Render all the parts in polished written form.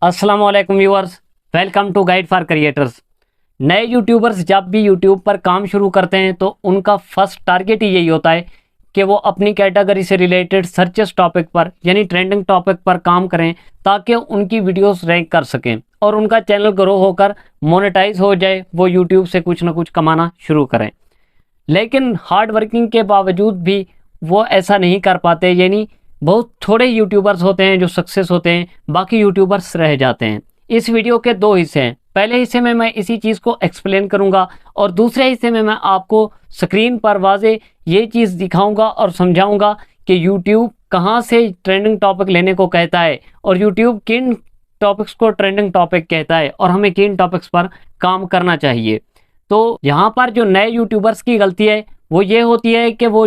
अस्सलाम वालेकुम viewers, welcome to guide for creators. नए यूट्यूबर्स जब भी यूट्यूब पर काम शुरू करते हैं तो उनका फर्स्ट टारगेट ही यही होता है कि वो अपनी कैटेगरी से रिलेटेड सर्चेस टॉपिक पर यानी ट्रेंडिंग टॉपिक पर काम करें ताकि उनकी वीडियोस रैंक कर सकें और उनका चैनल ग्रो होकर मोनेटाइज हो जाए, वो यूट्यूब से कुछ ना कुछ कमाना शुरू करें। लेकिन हार्ड वर्किंग के बावजूद भी वो ऐसा नहीं कर पाते, यानी बहुत थोड़े यूट्यूबर्स होते हैं जो सक्सेस होते हैं, बाकी यूट्यूबर्स रह जाते हैं। इस वीडियो के दो हिस्से हैं। पहले हिस्से में मैं इसी चीज़ को एक्सप्लेन करूंगा और दूसरे हिस्से में मैं आपको स्क्रीन पर वाजे ये चीज़ दिखाऊंगा और समझाऊंगा कि यूट्यूब कहाँ से ट्रेंडिंग टॉपिक लेने को कहता है और यूट्यूब किन टॉपिक्स को ट्रेंडिंग टॉपिक कहता है और हमें किन टॉपिक्स पर काम करना चाहिए। तो यहाँ पर जो नए यूट्यूबर्स की गलती है वो ये होती है कि वो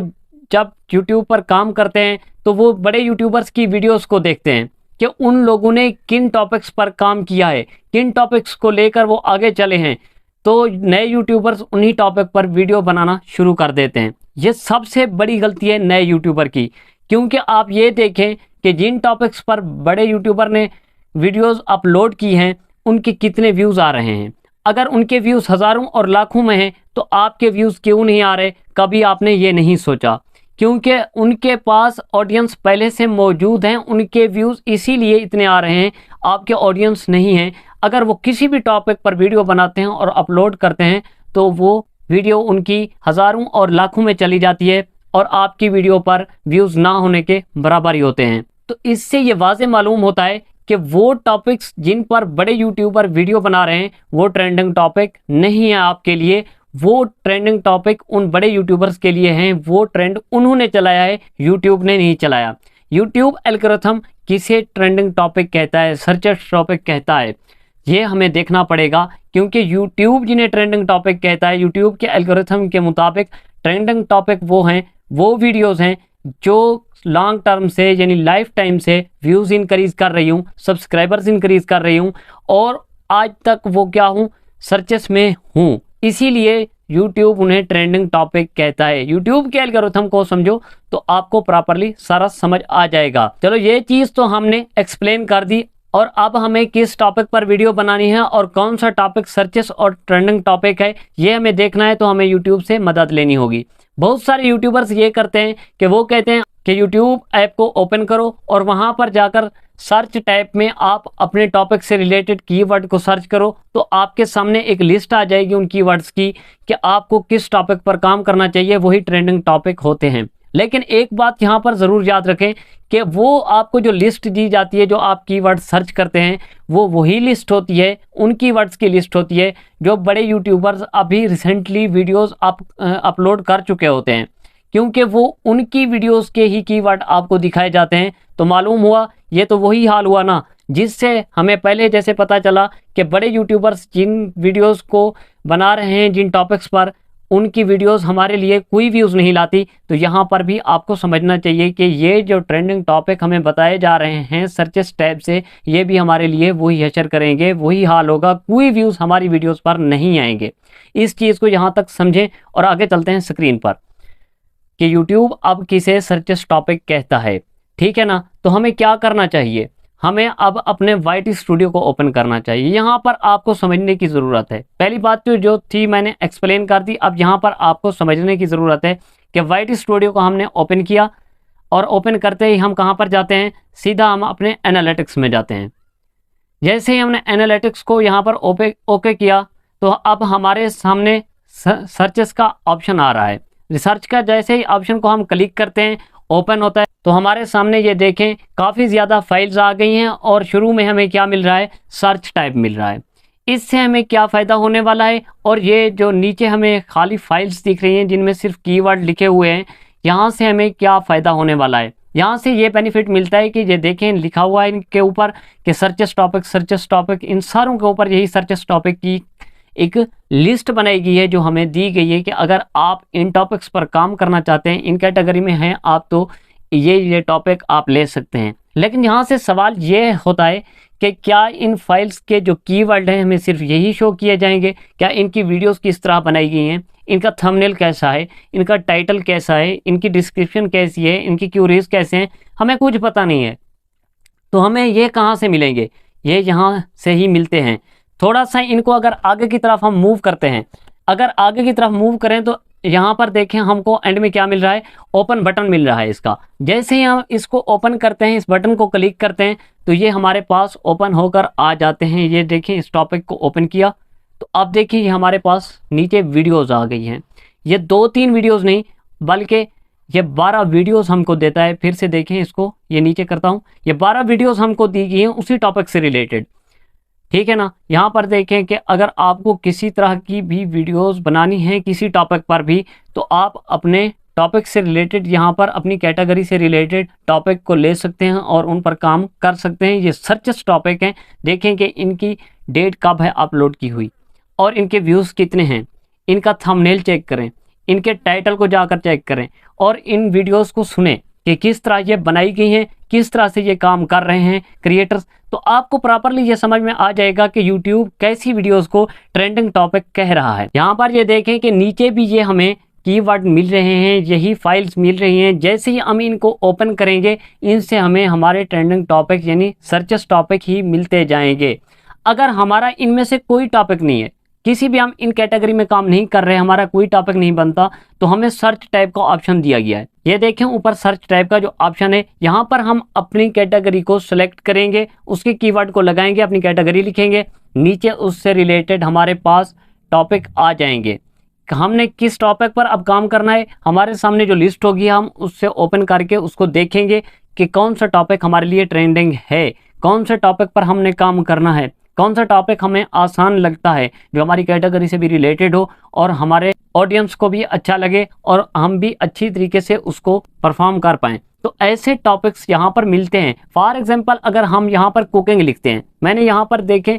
जब यूट्यूब पर काम करते हैं तो वो बड़े यूट्यूबर्स की वीडियोस को देखते हैं कि उन लोगों ने किन टॉपिक्स पर काम किया है, किन टॉपिक्स को लेकर वो आगे चले हैं, तो नए यूट्यूबर्स उन्हीं टॉपिक पर वीडियो बनाना शुरू कर देते हैं। ये सबसे बड़ी गलती है नए यूट्यूबर की, क्योंकि आप ये देखें कि जिन टॉपिक्स पर बड़े यूट्यूबर ने वीडियोज़ अपलोड की हैं उनके कितने व्यूज़ आ रहे हैं। अगर उनके व्यूज़ हज़ारों और लाखों में हैं तो आपके व्यूज़ क्यों नहीं आ रहे, कभी आपने ये नहीं सोचा? क्योंकि उनके पास ऑडियंस पहले से मौजूद हैं, उनके व्यूज़ इसीलिए इतने आ रहे हैं, आपके ऑडियंस नहीं हैं। अगर वो किसी भी टॉपिक पर वीडियो बनाते हैं और अपलोड करते हैं तो वो वीडियो उनकी हज़ारों और लाखों में चली जाती है और आपकी वीडियो पर व्यूज़ ना होने के बराबर ही होते हैं। तो इससे ये वाज़े मालूम होता है कि वो टॉपिक्स जिन पर बड़े यूट्यूबर वीडियो बना रहे हैं वो ट्रेंडिंग टॉपिक नहीं है आपके लिए। वो ट्रेंडिंग टॉपिक उन बड़े यूट्यूबर्स के लिए हैं, वो ट्रेंड उन्होंने चलाया है, यूट्यूब ने नहीं चलाया। यूट्यूब एल्गोरिथम किसे ट्रेंडिंग टॉपिक कहता है, सर्चेस टॉपिक कहता है, ये हमें देखना पड़ेगा। क्योंकि यूट्यूब जिन्हें ट्रेंडिंग टॉपिक कहता है, यूट्यूब के एल्गोरिथम के मुताबिक ट्रेंडिंग टॉपिक वो हैं, वो वीडियोज़ हैं जो लॉन्ग टर्म से यानी लाइफ टाइम से व्यूज़ इंक्रीज़ कर रही हूँ, सब्सक्राइबर्स इंक्रीज़ कर रही हूँ और आज तक वो क्या हूँ, सर्चेस में हूँ। इसीलिए YouTube उन्हें ट्रेंडिंग टॉपिक कहता है। YouTube के एल्गोरिथम को समझो तो आपको प्रॉपरली सारा समझ आ जाएगा। चलो ये चीज़ तो हमने एक्सप्लेन कर दी और अब हमें किस टॉपिक पर वीडियो बनानी है और कौन सा टॉपिक सर्चेस और ट्रेंडिंग टॉपिक है ये हमें देखना है, तो हमें YouTube से मदद लेनी होगी। बहुत सारे यूट्यूबर्स ये करते हैं कि वो कहते हैं कि यूट्यूब ऐप को ओपन करो और वहाँ पर जाकर सर्च टैब में आप अपने टॉपिक से रिलेटेड कीवर्ड को सर्च करो, तो आपके सामने एक लिस्ट आ जाएगी उन कीवर्ड्स की कि आपको किस टॉपिक पर काम करना चाहिए, वही ट्रेंडिंग टॉपिक होते हैं। लेकिन एक बात यहाँ पर ज़रूर याद रखें कि वो आपको जो लिस्ट दी जाती है, जो आप कीवर्ड सर्च करते हैं, वो वही लिस्ट होती है, उन कीवर्ड्स की लिस्ट होती है जो बड़े यूट्यूबर्स अभी रिसेंटली वीडियोस अपलोड कर चुके होते हैं। क्योंकि वो उनकी वीडियोस के ही कीवर्ड आपको दिखाए जाते हैं। तो मालूम हुआ, ये तो वही हाल हुआ ना, जिससे हमें पहले जैसे पता चला कि बड़े यूट्यूबर्स जिन वीडियोस को बना रहे हैं, जिन टॉपिक्स पर, उनकी वीडियोस हमारे लिए कोई व्यूज़ नहीं लाती। तो यहाँ पर भी आपको समझना चाहिए कि ये जो ट्रेंडिंग टॉपिक हमें बताए जा रहे हैं सर्चेस टैब से, ये भी हमारे लिए वही हशर करेंगे, वही हाल होगा, कोई व्यूज़ हमारी वीडियोस पर नहीं आएंगे। इस चीज़ को यहाँ तक समझें और आगे चलते हैं स्क्रीन पर कि यूट्यूब अब किसे सर्चेस टॉपिक कहता है। ठीक है ना, तो हमें क्या करना चाहिए, हमें अब अपने YT स्टूडियो को ओपन करना चाहिए। यहाँ पर आपको समझने की ज़रूरत है, पहली बात तो जो थी मैंने एक्सप्लेन कर दी, अब यहाँ पर आपको समझने की ज़रूरत है कि YT स्टूडियो को हमने ओपन किया और ओपन करते ही हम कहाँ पर जाते हैं, सीधा हम अपने एनालिटिक्स में जाते हैं। जैसे ही हमने एनालिटिक्स को यहाँ पर ओके किया तो अब हमारे सामने सर्चेस का ऑप्शन आ रहा है। रिसर्च का जैसे ही ऑप्शन को हम क्लिक करते हैं, ओपन होता है, तो हमारे सामने ये देखें काफ़ी ज़्यादा फाइल्स आ गई हैं और शुरू में हमें क्या मिल रहा है, सर्च टाइप मिल रहा है। इससे हमें क्या फ़ायदा होने वाला है, और ये जो नीचे हमें खाली फाइल्स दिख रही हैं जिनमें सिर्फ कीवर्ड लिखे हुए हैं, यहाँ से हमें क्या फ़ायदा होने वाला है। यहाँ से ये बेनिफिट मिलता है कि ये देखें लिखा हुआ है इनके ऊपर कि सर्चेस टॉपिक, इन सारों के ऊपर यही सर्चेस टॉपिक की एक लिस्ट बनाई गई है जो हमें दी गई है कि अगर आप इन टॉपिक्स पर काम करना चाहते हैं, इन कैटेगरी में हैं आप, तो ये टॉपिक आप ले सकते हैं। लेकिन यहाँ से सवाल ये होता है कि क्या इन फाइल्स के जो कीवर्ड हैं हमें सिर्फ यही शो किए जाएंगे, क्या इनकी वीडियोस किस तरह बनाई गई हैं, इनका थंबनेल कैसा है, इनका टाइटल कैसा है, इनकी डिस्क्रिप्शन कैसी है, इनकी क्यूरीज कैसे हैं, हमें कुछ पता नहीं है। तो हमें ये कहाँ से मिलेंगे, ये यहाँ से ही मिलते हैं। थोड़ा सा इनको अगर आगे की तरफ हम मूव करते हैं, अगर आगे की तरफ मूव करें तो यहाँ पर देखें हमको एंड में क्या मिल रहा है, ओपन बटन मिल रहा है इसका। जैसे ही हम इसको ओपन करते हैं, इस बटन को क्लिक करते हैं, तो ये हमारे पास ओपन होकर आ जाते हैं। ये देखें, इस टॉपिक को ओपन किया तो अब देखिए ये हमारे पास नीचे वीडियोज़ आ गई हैं। ये 2-3 वीडियोज़ नहीं बल्कि ये 12 वीडियोज़ हमको देता है। फिर से देखें इसको, ये नीचे करता हूँ, ये 12 वीडियोज़ हमको दी गई हैं उसी टॉपिक से रिलेटेड, ठीक है ना। यहाँ पर देखें कि अगर आपको किसी तरह की भी वीडियोस बनानी है किसी टॉपिक पर भी, तो आप अपने टॉपिक से रिलेटेड यहाँ पर अपनी कैटेगरी से रिलेटेड टॉपिक को ले सकते हैं और उन पर काम कर सकते हैं। ये सर्चेस टॉपिक हैं, देखें कि इनकी डेट कब है अपलोड की हुई और इनके व्यूज़ कितने हैं। इनका थंबनेल चेक करें, इनके टाइटल को जाकर चेक करें और इन वीडियोज़ को सुने कि किस तरह ये बनाई गई हैं, किस तरह से ये काम कर रहे हैं क्रिएटर्स। तो आपको प्रॉपरली ये समझ में आ जाएगा कि YouTube कैसी वीडियोस को ट्रेंडिंग टॉपिक कह रहा है। यहाँ पर ये देखें कि नीचे भी ये हमें कीवर्ड मिल रहे हैं, यही फाइल्स मिल रही हैं। जैसे ही हम इनको ओपन करेंगे, इनसे हमें हमारे ट्रेंडिंग टॉपिक यानी सर्चेस टॉपिक ही मिलते जाएंगे। अगर हमारा इनमें से कोई टॉपिक नहीं है, किसी भी हम इन कैटेगरी में काम नहीं कर रहे, हमारा कोई टॉपिक नहीं बनता, तो हमें सर्च टाइप का ऑप्शन दिया गया है। ये देखें ऊपर सर्च टाइप का जो ऑप्शन है, यहाँ पर हम अपनी कैटेगरी को सिलेक्ट करेंगे, उसके कीवर्ड को लगाएंगे, अपनी कैटेगरी लिखेंगे, नीचे उससे रिलेटेड हमारे पास टॉपिक आ जाएंगे। हमने किस टॉपिक पर अब काम करना है, हमारे सामने जो लिस्ट होगी हम उससे ओपन करके उसको देखेंगे कि कौन सा टॉपिक हमारे लिए ट्रेंडिंग है, कौन से टॉपिक पर हमने काम करना है, कौन सा टॉपिक हमें आसान लगता है, जो हमारी कैटेगरी से भी रिलेटेड हो और हमारे ऑडियंस को भी अच्छा लगे और हम भी अच्छी तरीके से उसको परफॉर्म कर पाएँ। तो ऐसे टॉपिक्स यहाँ पर मिलते हैं। फॉर एग्जांपल अगर हम यहाँ पर कुकिंग लिखते हैं, मैंने यहाँ पर देखें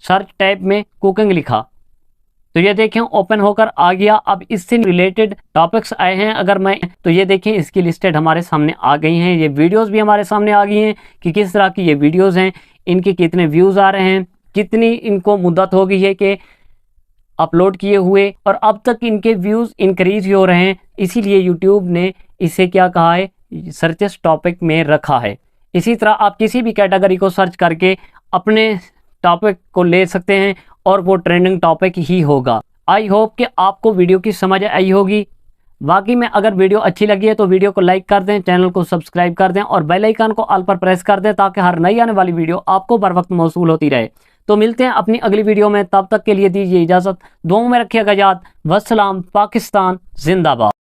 सर्च टैब में कुकिंग लिखा तो ये देखें ओपन होकर आ गया। अब इससे रिलेटेड टॉपिक्स आए हैं अगर मैं, तो ये देखें इसकी लिस्टेड हमारे सामने आ गई हैं। ये वीडियोस भी हमारे सामने आ गई हैं कि किस तरह की ये वीडियोस हैं, इनके कितने व्यूज़ आ रहे हैं, कितनी इनको मुद्दत हो गई है कि अपलोड किए हुए, और अब तक इनके व्यूज़ इंक्रीज ही हो रहे हैं। इसीलिए यूट्यूब ने इसे क्या कहा है, सर्चेस टॉपिक में रखा है। इसी तरह आप किसी भी कैटेगरी को सर्च करके अपने टॉपिक को ले सकते हैं और वो ट्रेंडिंग टॉपिक ही होगा। आई होप कि आपको वीडियो की समझ आई होगी। बाकी में अगर वीडियो अच्छी लगी है तो वीडियो को लाइक कर दें, चैनल को सब्सक्राइब कर दें और बेल आइकन को ऑल पर प्रेस कर दें ताकि हर नई आने वाली वीडियो आपको बर वक्त मौसूल होती रहे। तो मिलते हैं अपनी अगली वीडियो में, तब तक के लिए दीजिए इजाज़त। दुआओं में रखिएगा याद। वस्सलाम। पाकिस्तान जिंदाबाद।